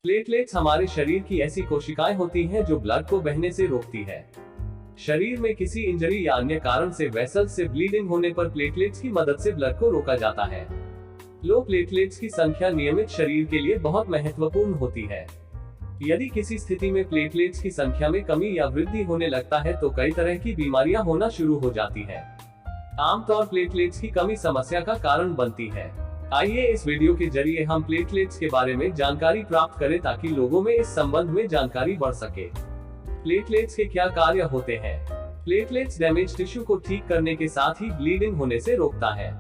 Platelets हमारे शरीर की ऐसी कोशिकाएं होती हैं जो ब्लड को बहने से रोकती है। शरीर में किसी इंजरी या अन्य कारण से वेसल्स से ब्लीडिंग होने पर प्लेटलेट्स की मदद से ब्लड को रोका जाता है। लो प्लेटलेट्स की संख्या नियमित शरीर के लिए बहुत महत्वपूर्ण होती है। यदि किसी स्थिति में प्लेटलेट्स की संख्या में कमी या वृद्धि होने लगता है तो कई तरह की बीमारियां होना शुरू हो जाती है। आमतौर प्लेटलेट्स की कमी समस्या का कारण बनती है। आइए इस वीडियो के जरिए हम प्लेटलेट्स के बारे में जानकारी प्राप्त करें ताकि लोगों में इस संबंध में जानकारी बढ़ सके। प्लेटलेट्स के क्या कार्य होते हैं? प्लेटलेट्स डैमेज टिश्यू को ठीक करने के साथ ही ब्लीडिंग होने से रोकता है।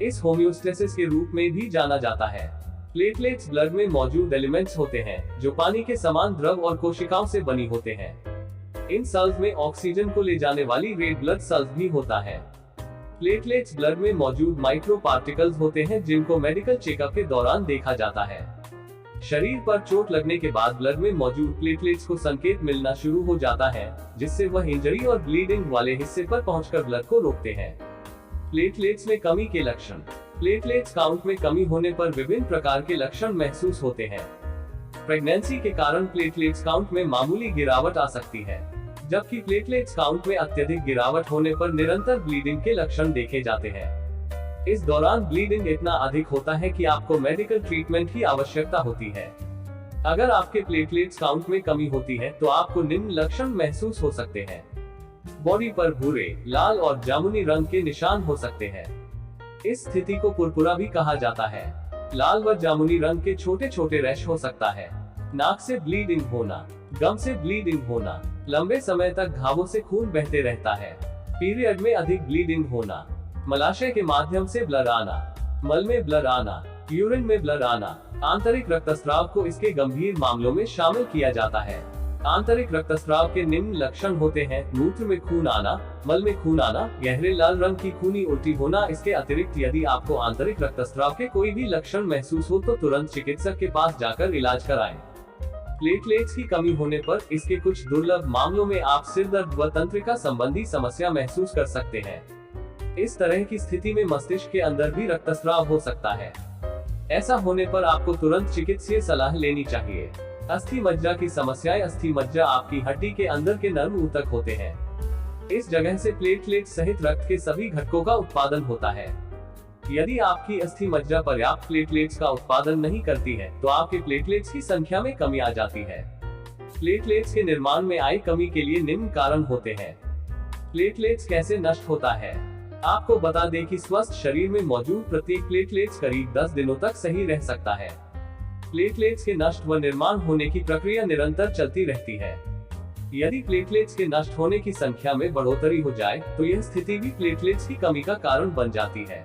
इस होम्योस्टेसिस के रूप में भी जाना जाता है। प्लेटलेट्स ब्लड में मौजूद एलिमेंट्स होते हैं जो पानी के समान द्रव और कोशिकाओं से बनी होते हैं। इन सेल्स में ऑक्सीजन को ले जाने वाली रेड ब्लड सेल्स भी होता है। प्लेटलेट्स ब्लड में मौजूद माइक्रो पार्टिकल्स होते हैं जिनको मेडिकल चेकअप के दौरान देखा जाता है। शरीर पर चोट लगने के बाद ब्लड में मौजूद प्लेटलेट्स को संकेत मिलना शुरू हो जाता है, जिससे वह इंजरी और ब्लीडिंग वाले हिस्से पर पहुंचकर ब्लड को रोकते हैं। प्लेटलेट्स में कमी के लक्षण। प्लेटलेट्स काउंट में कमी होने पर विभिन्न प्रकार के लक्षण महसूस होते हैं। प्रेगनेंसी के कारण प्लेटलेट्स काउंट में मामूली गिरावट आ सकती है, जबकि प्लेटलेट्स काउंट में अत्यधिक गिरावट होने पर निरंतर ब्लीडिंग के लक्षण देखे जाते हैं। इस दौरान ब्लीडिंग इतना अधिक होता है कि आपको मेडिकल ट्रीटमेंट की आवश्यकता होती है। अगर आपके प्लेटलेट्स काउंट में कमी होती है तो आपको निम्न लक्षण महसूस हो सकते हैं। बॉडी पर भूरे, लाल और जामुनी रंग के निशान हो सकते हैं। इस स्थिति को पुरपुरा भी कहा जाता है। लाल व जामुनी रंग के छोटे छोटे रैश हो सकता है। नाक से ब्लीडिंग होना, गम से ब्लीडिंग होना, लंबे समय तक घावों से खून बहते रहता है। पीरियड में अधिक ब्लीडिंग होना, मलाशय के माध्यम से ब्लड आना, मल में ब्लड आना, यूरिन में ब्लड आना। आंतरिक रक्तस्राव को इसके गंभीर मामलों में शामिल किया जाता है। आंतरिक रक्तस्राव के निम्न लक्षण होते हैं: मूत्र में खून आना, मल में खून आना, गहरे लाल रंग की खूनी उल्टी होना। इसके अतिरिक्त यदि आपको आंतरिक रक्तस्राव के कोई भी लक्षण महसूस हो तो तुरंत चिकित्सक के पास जाकर इलाज कराएं। प्लेटलेट्स की कमी होने पर इसके कुछ दुर्लभ मामलों में आप सिरदर्द व तंत्रिका संबंधी समस्या महसूस कर सकते हैं। इस तरह की स्थिति में मस्तिष्क के अंदर भी रक्तस्राव हो सकता है। ऐसा होने पर आपको तुरंत चिकित्सीय सलाह लेनी चाहिए। अस्थि मज्जा की समस्याएं। अस्थि मज्जा आपकी हड्डी के अंदर के नर्म ऊतक होते हैं। इस जगह से प्लेटलेट सहित रक्त के सभी घटकों का उत्पादन होता है। यदि आपकी अस्थि मज्जा पर्याप्त प्लेटलेट्स का उत्पादन नहीं करती है तो आपके प्लेटलेट्स की संख्या में कमी आ जाती है। प्लेटलेट्स के निर्माण में आई कमी के लिए निम्न कारण होते हैं। प्लेटलेट्स कैसे नष्ट होता है? आपको बता दें कि स्वस्थ शरीर में मौजूद प्रत्येक प्लेटलेट्स करीब 10 दिनों तक सही रह सकता है। प्लेटलेट्स के नष्ट व निर्माण होने की प्रक्रिया निरंतर चलती रहती है। यदि प्लेटलेट्स के नष्ट होने की संख्या में बढ़ोतरी हो जाए तो यह स्थिति भी प्लेटलेट्स की कमी का कारण बन जाती है।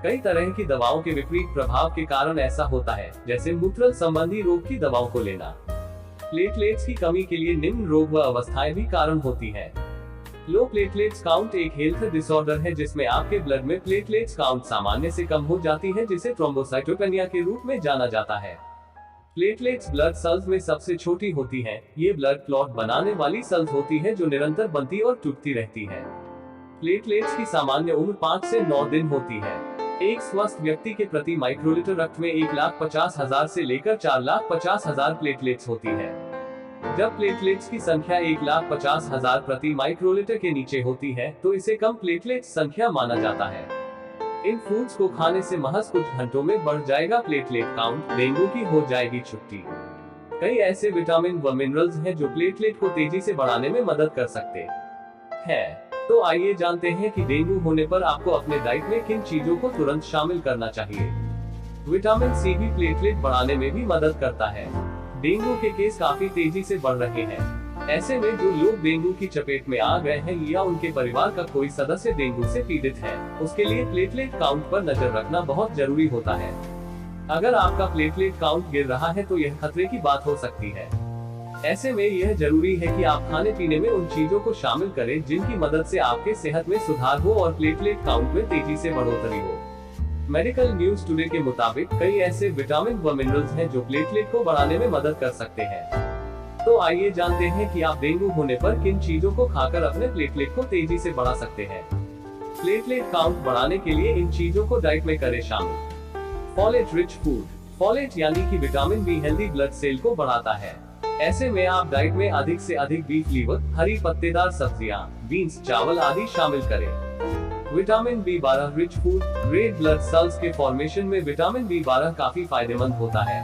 कई तरह की दवाओं के विपरीत प्रभाव के कारण ऐसा होता है, जैसे मूत्रल संबंधी रोग की दवाओं को लेना। प्लेटलेट्स की कमी के लिए निम्न रोग व अवस्थाएं भी कारण होती हैं। लो प्लेटलेट्स काउंट एक हेल्थ डिसऑर्डर है जिसमें आपके ब्लड में प्लेटलेट्स काउंट सामान्य से कम हो जाती है, जिसे थ्रोम्बोसाइटोपेनिया के रूप में जाना जाता है। प्लेटलेट्स ब्लड सेल्स में सबसे छोटी होती हैं। ये ब्लड क्लॉट बनाने वाली सेल्स होती है जो निरंतर बनती और टूटती रहती है। प्लेटलेट्स की सामान्य उम्र 5 से 9 दिन होती है। एक स्वस्थ व्यक्ति के प्रति माइक्रोलीटर रक्त में 1,50,000 से लेकर 4,50,000 प्लेटलेट्स होती है। जब प्लेटलेट्स की संख्या 1,50,000 प्रति माइक्रोलीटर के नीचे होती है तो इसे कम प्लेटलेट्स संख्या माना जाता है। इन फूड्स को खाने से महज कुछ घंटों में बढ़ जाएगा प्लेटलेट काउंट। डेंगू की हो जाएगी छुट्टी। कई ऐसे विटामिन व मिनरल्स हैं जो प्लेटलेट को तेजी से बढ़ाने में मदद कर सकते हैं। तो आइए जानते हैं कि डेंगू होने पर आपको अपने डाइट में किन चीजों को तुरंत शामिल करना चाहिए। विटामिन सी भी प्लेटलेट बढ़ाने में भी मदद करता है। डेंगू के केस काफी तेजी से बढ़ रहे हैं। ऐसे में जो लोग डेंगू की चपेट में आ गए हैं या उनके परिवार का कोई सदस्य डेंगू से पीड़ित है, उसके लिए प्लेटलेट काउंट पर नजर रखना बहुत जरूरी होता है। अगर आपका प्लेटलेट काउंट गिर रहा है तो यह खतरे की बात हो सकती है। ऐसे में यह जरूरी है कि आप खाने पीने में उन चीजों को शामिल करें जिनकी मदद से आपके सेहत में सुधार हो और प्लेटलेट काउंट में तेजी से बढ़ोतरी हो। मेडिकल न्यूज टुडे के मुताबिक कई ऐसे विटामिन व मिनरल्स हैं जो प्लेटलेट को बढ़ाने में मदद कर सकते हैं। तो आइए जानते हैं कि आप डेंगू होने पर किन चीजों को खाकर अपने प्लेटलेट को तेजी से बढ़ा सकते हैं। प्लेटलेट काउंट बढ़ाने के लिए इन चीजों को डाइट में करें शामिल। Folate rich food. फॉलेट यानी कि vitamin B healthy blood cell को बढ़ाता है। ऐसे में आप डाइट में अधिक से अधिक बीफ लीवर, हरी पत्तेदार सब्जियां, बीन्स, चावल आदि शामिल करें। Vitamin B12 rich food red blood cells के फॉर्मेशन में विटामिन बी12 काफी फायदेमंद होता है।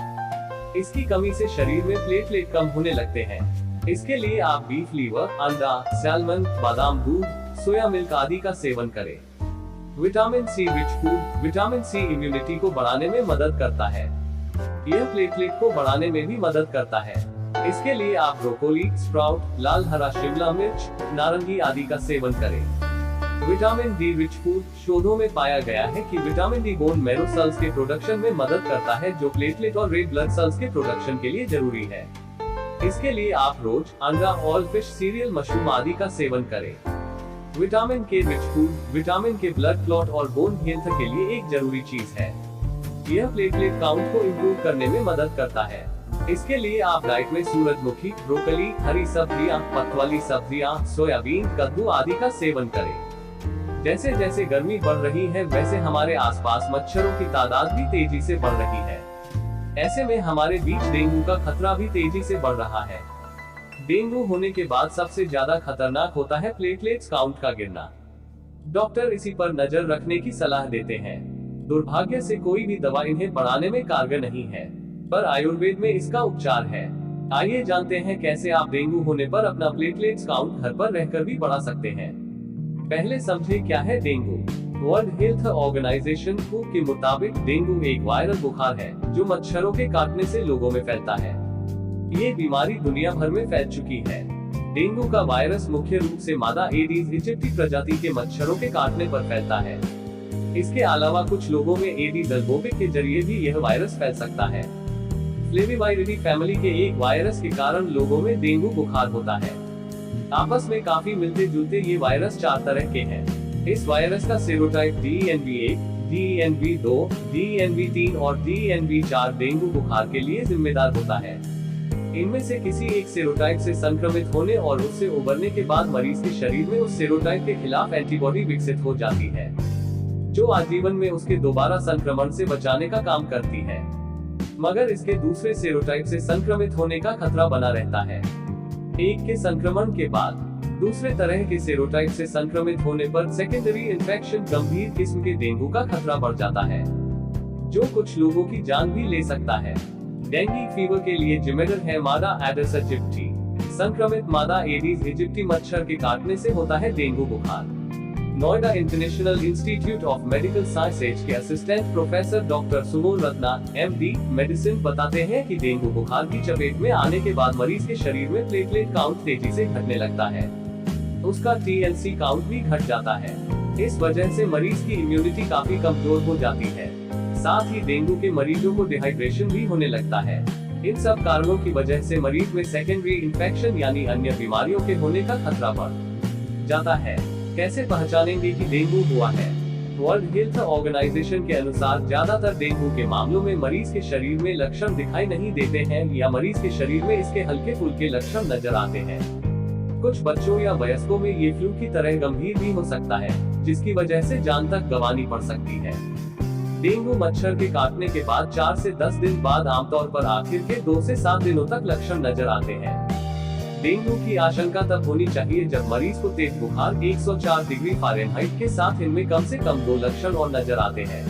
इसकी कमी से शरीर में प्लेटलेट कम होने लगते हैं। इसके लिए आप बीफ लीवर, अंडा, सैल्मन, बादाम दूध, सोया मिल्क आदि का सेवन करें। Vitamin C rich food vitamin C immunity को बढ़ाने में मदद करता है। यह प्लेटलेट को बढ़ाने में भी मदद करता है। इसके लिए आप ब्रोकोली, स्प्राउट, लाल हरा शिमला मिर्च, नारंगी आदि का सेवन करें। विटामिन डी रिच फूड शोधों में पाया गया है कि vitamin D bone marrow cells के प्रोडक्शन में मदद करता है, जो प्लेटलेट और रेड ब्लड सेल्स के प्रोडक्शन के लिए जरूरी है। इसके लिए आप रोज अंडा, ऑयल फिश, सीरियल, मशरूम आदि का सेवन करें। विटामिन के रिच फूड विटामिन के ब्लड क्लॉट और बोन हेल्थ के लिए एक जरूरी चीज है। यह प्लेटलेट काउंट को इम्प्रूव करने में मदद करता है। इसके लिए आप डाइट में सूरजमुखी, ब्रोकली, हरी सब्जियां, पत्त वाली सब्जियां, सोयाबीन, कद्दू आदि का सेवन करें। जैसे जैसे गर्मी बढ़ रही है, वैसे हमारे आसपास मच्छरों की तादाद भी तेजी से बढ़ रही है। ऐसे में हमारे बीच डेंगू का खतरा भी तेजी से बढ़ रहा है। डेंगू होने के बाद सबसे ज्यादा खतरनाक होता है प्लेटलेट्स काउंट का गिरना। डॉक्टर इसी पर नजर रखने की सलाह देते हैं। दुर्भाग्य से कोई भी दवा इन्हें बढ़ाने में कारगर नहीं है, पर आयुर्वेद में इसका उपचार है। आइए जानते हैं कैसे आप डेंगू होने पर अपना प्लेटलेट्स काउंट घर पर रहकर भी बढ़ा सकते हैं। पहले समझे क्या है dengue. World health organization WHO के मुताबिक डेंगू एक वायरल बुखार है जो मच्छरों के काटने से लोगों में फैलता है। ये बीमारी दुनिया भर में फैल चुकी है। डेंगू का वायरस मुख्य रूप से मादा एडीज इजिप्टी प्रजाति के मच्छरों के काटने पर फैलता है। इसके अलावा कुछ लोगों में एडीज अल्बोपिक के जरिए भी यह वायरस फैल सकता है। फ्लेविवाइरिडी फैमिली के एक वायरस के कारण लोगों में डेंगू बुखार होता है। आपस में काफी मिलते जुलते ये वायरस 4 तरह के हैं। इस वायरस का सेरोटाइप DNV1, DNV2, DNV3 और DNV4 डेंगू बुखार के लिए जिम्मेदार होता है। इनमें से किसी एक सेरोटाइप से संक्रमित होने और उससे उबरने के बाद मरीज के शरीर में उस सेरोटाइप के खिलाफ एंटीबॉडी विकसित हो जाती है, जो आजीवन में उसके दोबारा संक्रमण से बचाने का काम करती है। मगर इसके दूसरे सेरोटाइप से संक्रमित होने का खतरा बना रहता है। एक के संक्रमण के बाद दूसरे तरह के सेरोटाइप से संक्रमित होने पर सेकेंडरी इन्फेक्शन गंभीर किस्म के डेंगू का खतरा बढ़ जाता है, जो कुछ लोगों की जान भी ले सकता है। डेंगू फीवर के लिए जिम्मेदार है मादा एडिस इजिप्टी। संक्रमित मादा एडीज इजिप्टी मच्छर के काटने से होता है डेंगू बुखार। Noida International Institute of Medical Sciences के assistant professor doctor Sumol Ratna MD medicine बताते हैं कि डेंगू बुखार की चपेट में आने के बाद मरीज के शरीर में प्लेटलेट काउंट तेजी से घटने लगता है। उसका TLC काउंट भी घट जाता है। इस वजह से मरीज की इम्यूनिटी काफी कमजोर हो जाती है। साथ ही डेंगू के मरीजों को डिहाइड्रेशन भी होने लगता है। इन सब कारणों की वजह से मरीज में सेकेंडरी इन्फेक्शन यानी अन्य बीमारियों के होने का खतरा बढ़ जाता है। कैसे पहचानेंगे कि डेंगू हुआ है? वर्ल्ड हेल्थ ऑर्गेनाइजेशन के अनुसार ज्यादातर डेंगू के मामलों में मरीज के शरीर में लक्षण दिखाई नहीं देते हैं या मरीज के शरीर में इसके हल्के फुल्के लक्षण नजर आते हैं। कुछ बच्चों या वयस्कों में ये फ्लू की तरह गंभीर भी हो सकता है, जिसकी वजह से जान तक गंवानी पड़ सकती है। डेंगू मच्छर के काटने के बाद 4 से 10 दिन बाद आमतौर पर आखिर के 2 से 7 दिनों तक लक्षण नजर आते हैं। डेंगू की आशंका तब होनी चाहिए जब मरीज को तेज बुखार 104 डिग्री फ़ारेनहाइट के साथ इनमें कम से कम 2 लक्षण और नजर आते हैं।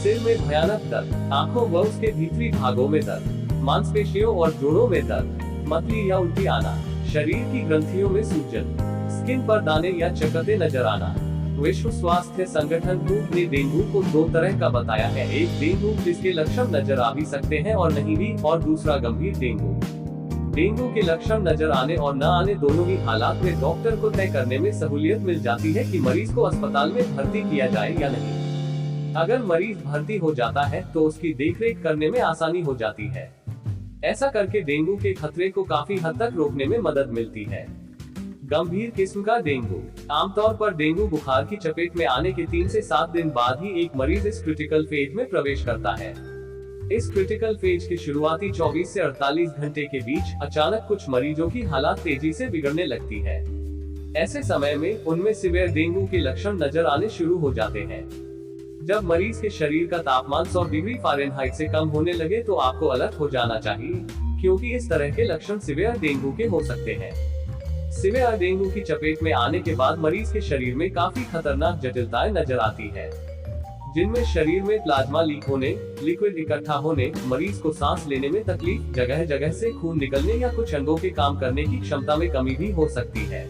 सिर में भयानक दर्द, आंखों व उसके भीतरी भागों में दर्द, मांसपेशियों और जोड़ों में दर्द, मतली या उल्टी आना, शरीर की ग्रंथियों में सूजन, स्किन पर दाने या चकत्ते नजर आना। विश्व स्वास्थ्य संगठन WHO ने डेंगू को 2 तरह का बताया है। एक डेंगू जिसके लक्षण नजर आ भी सकते हैं और नहीं भी, और दूसरा गंभीर डेंगू। डेंगू के लक्षण नजर आने और न आने दोनों ही हालात में डॉक्टर को तय करने में सहूलियत मिल जाती है कि मरीज को अस्पताल में भर्ती किया जाए या नहीं। अगर मरीज भर्ती हो जाता है तो उसकी देखरेख करने में आसानी हो जाती है। ऐसा करके डेंगू के खतरे को काफी हद तक रोकने में मदद मिलती है। गंभीर किस्म का डेंगू। आमतौर पर डेंगू बुखार की चपेट में आने के 3 से 7 दिन बाद ही एक मरीज इस क्रिटिकल फेज में प्रवेश करता है। इस क्रिटिकल फेज के शुरुआती 24 से 48 घंटे के बीच अचानक कुछ मरीजों की हालत तेजी से बिगड़ने लगती है। ऐसे समय में उनमें सीवियर डेंगू के लक्षण नजर आने शुरू हो जाते हैं। जब मरीज के शरीर का तापमान 100 डिग्री फ़ारेनहाइट से कम होने लगे तो आपको अलर्ट हो जाना चाहिए, क्योंकि इस तरह के लक्षण सीवियर डेंगू के हो सकते हैं। सीवियर डेंगू की चपेट में आने के बाद मरीज के शरीर में काफी खतरनाक जटिलताएं नजर आती है, जिनमें शरीर में प्लाज्मा लीक होने, लिक्विड इकट्ठा होने, मरीज को सांस लेने में तकलीफ, जगह जगह से खून निकलने या कुछ अंगों के काम करने की क्षमता में कमी भी हो सकती है।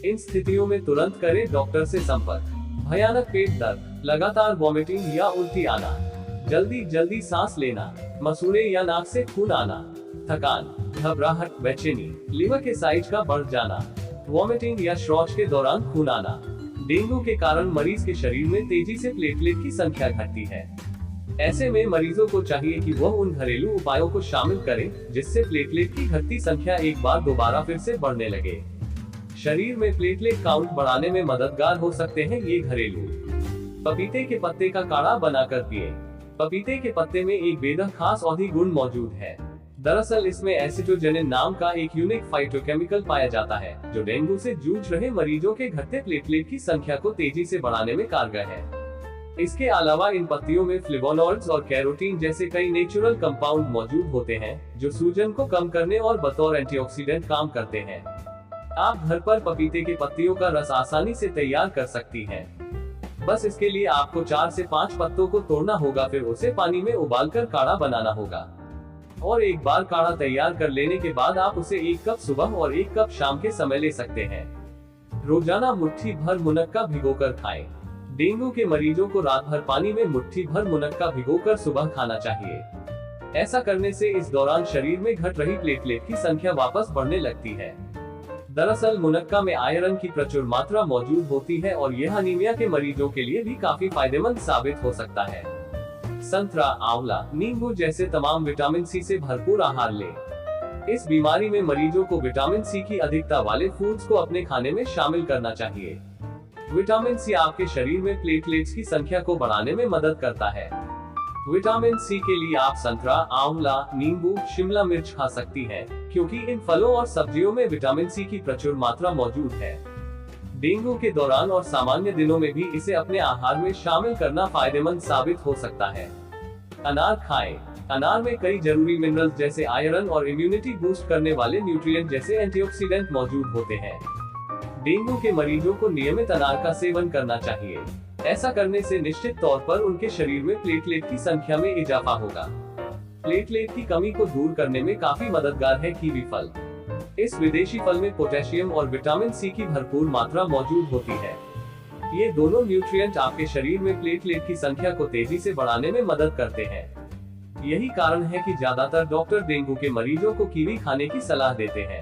इन स्थितियों में तुरंत करें डॉक्टर से संपर्क। भयानक पेट दर्द, लगातार वॉमिटिंग या उल्टी आना, जल्दी जल्दी सांस लेना, मसूड़े या नाक से खून आना, थकान, घबराहट, बेचैनी, लिवर के साइज का बढ़ जाना, वॉमिटिंग या शौच के दौरान खून आना। डेंगू के कारण मरीज के शरीर में तेजी से प्लेटलेट की संख्या घटती है। ऐसे में मरीजों को चाहिए कि वह उन घरेलू उपायों को शामिल करें जिससे प्लेटलेट की घटती संख्या एक बार दोबारा फिर से बढ़ने लगे। शरीर में प्लेटलेट काउंट बढ़ाने में मददगार हो सकते हैं ये घरेलू। पपीते के पत्ते का काढ़ा बनाकर पिए। पपीते के पत्ते में एक बेहद खास औषधि गुण मौजूद है। दरअसल इसमें एसिटोजेनिन नाम का एक यूनिक फाइटोकेमिकल पाया जाता है, जो डेंगू से जूझ रहे मरीजों के घटते प्लेटलेट की संख्या को तेजी से बढ़ाने में कारगर है। इसके अलावा इन पत्तियों में फ्लेवोनॉइड्स और कैरोटीन जैसे कई नेचुरल कंपाउंड मौजूद होते हैं, जो सूजन को कम करने और बतौर एंटीऑक्सीडेंट काम करते हैं। आप घर पर पपीते के पत्तियों का रस आसानी से तैयार कर सकती हैं। बस इसके लिए आपको 4 से 5 पत्तों को तोड़ना होगा, फिर उसे पानी में उबालकर काढ़ा बनाना होगा। और एक बार काढ़ा तैयार कर लेने के बाद आप उसे 1 कप सुबह और 1 कप शाम के समय ले सकते हैं। रोजाना मुट्ठी भर मुनक्का भिगोकर खाएं। डेंगू के मरीजों को रात भर पानी में मुट्ठी भर मुनक्का भिगोकर सुबह खाना चाहिए। ऐसा करने से इस दौरान शरीर में घट रही प्लेटलेट की संख्या वापस बढ़ने लगती है। दरअसल मुनक्का में आयरन की प्रचुर मात्रा मौजूद होती है और यह अनीमिया के मरीजों के लिए भी काफी फायदेमंद साबित हो सकता है। संतरा, आंवला, नींबू जैसे तमाम विटामिन सी से भरपूर आहार लें। इस बीमारी में मरीजों को विटामिन सी की अधिकता वाले फूड्स को अपने खाने में शामिल करना चाहिए। विटामिन सी आपके शरीर में प्लेटलेट्स की संख्या को बढ़ाने में मदद करता है। विटामिन सी के लिए आप संतरा, आंवला, नींबू, शिमला मिर्च खा सकती हैं, क्योंकि इन फलों और सब्जियों में विटामिन सी की प्रचुर मात्रा मौजूद है। डेंगू के दौरान और सामान्य दिनों में भी इसे अपने आहार में शामिल करना फायदेमंद साबित हो सकता है। अनार खाएं। अनार में कई जरूरी मिनरल्स जैसे आयरन और इम्यूनिटी बूस्ट करने वाले न्यूट्रिएंट जैसे एंटीऑक्सीडेंट मौजूद होते हैं। डेंगू के मरीजों को नियमित अनार का सेवन करना चाहिए। ऐसा करने से निश्चित तौर पर उनके शरीर में प्लेटलेट की संख्या में इजाफा होगा। प्लेटलेट की कमी को दूर करने में काफी मददगार है कीवी फल। इस विदेशी फल में पोटेशियम और विटामिन सी की भरपूर मात्रा मौजूद होती है। ये दोनों न्यूट्रिएंट आपके शरीर में प्लेटलेट की संख्या को तेजी से बढ़ाने में मदद करते हैं। यही कारण है कि ज्यादातर डॉक्टर डेंगू के मरीजों को कीवी खाने की सलाह देते हैं।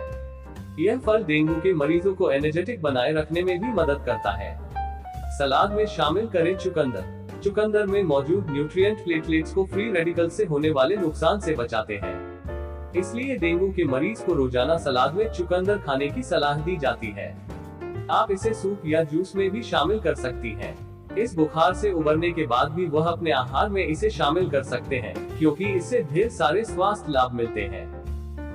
यह फल डेंगू के मरीजों को एनर्जेटिक बनाए रखने में भी मदद करता है। सलाद में शामिल करें चुकंदर। चुकंदर में मौजूद न्यूट्रिएंट प्लेटलेट्स को फ्री रेडिकल से होने वाले नुकसान से बचाते हैं। इसलिए डेंगू के मरीज को रोजाना सलाद में चुकंदर खाने की सलाह दी जाती है। आप इसे सूप या जूस में भी शामिल कर सकती हैं। इस बुखार से उबरने के बाद भी वह अपने आहार में इसे शामिल कर सकते हैं, क्योंकि इससे ढेर सारे स्वास्थ्य लाभ मिलते हैं।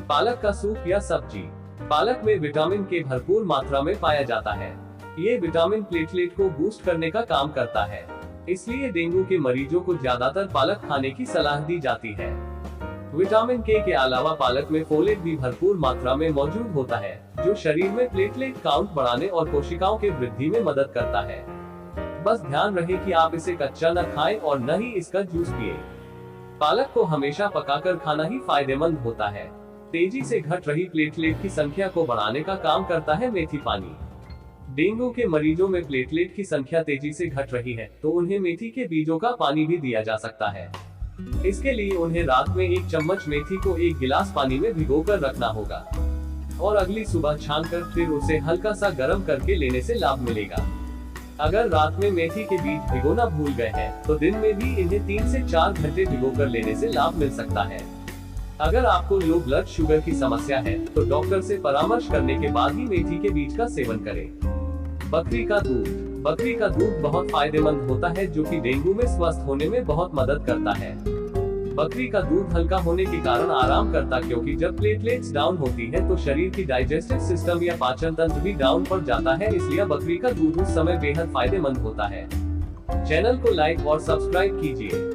पालक का सूप या सब्जी। पालक में विटामिन के भरपूर मात्रा में पाया जाता है। ये विटामिन प्लेटलेट को बूस्ट करने का काम करता है। इसलिए डेंगू के मरीजों को ज्यादातर पालक खाने की सलाह दी जाती है। विटामिन के अलावा पालक में फोलेट भी भरपूर मात्रा में मौजूद होता है, जो शरीर में प्लेटलेट काउंट बढ़ाने और कोशिकाओं के वृद्धि में मदद करता है। बस ध्यान रहे कि आप इसे कच्चा न खाएं और न ही इसका जूस पिए। पालक को हमेशा पकाकर खाना ही फायदेमंद होता है। तेजी से घट रही प्लेटलेट की संख्या को बढ़ाने का काम करता है मेथी पानी। डेंगू के मरीजों में प्लेटलेट की संख्या तेजी से घट रही है, तो उन्हें मेथी के बीजों का पानी भी दिया जा सकता है। इसके लिए उन्हें रात में 1 चम्मच मेथी को 1 गिलास पानी में भिगोकर रखना होगा और अगली सुबह छानकर फिर उसे हल्का सा गर्म करके लेने से लाभ मिलेगा। अगर रात में मेथी के बीज भिगोना भूल गए हैं, तो दिन में भी इन्हें 3 से 4 घंटे भिगोकर लेने से लाभ मिल सकता है। अगर आपको लो ब्लड शुगर की समस्या है, तो डॉक्टर से परामर्श करने के बाद ही मेथी के बीज का सेवन करें। बकरी का दूध। बकरी का दूध बहुत फायदेमंद होता है, जो कि डेंगू में स्वस्थ होने में बहुत मदद करता है। बकरी का दूध हल्का होने के कारण आराम करता, क्योंकि जब प्लेटलेट्स डाउन होती है तो शरीर की डाइजेस्टिव सिस्टम या पाचन तंत्र भी डाउन पड़ जाता है। इसलिए बकरी का दूध उस समय बेहद फायदेमंद होता है। चैनल को लाइक और सब्सक्राइब कीजिए।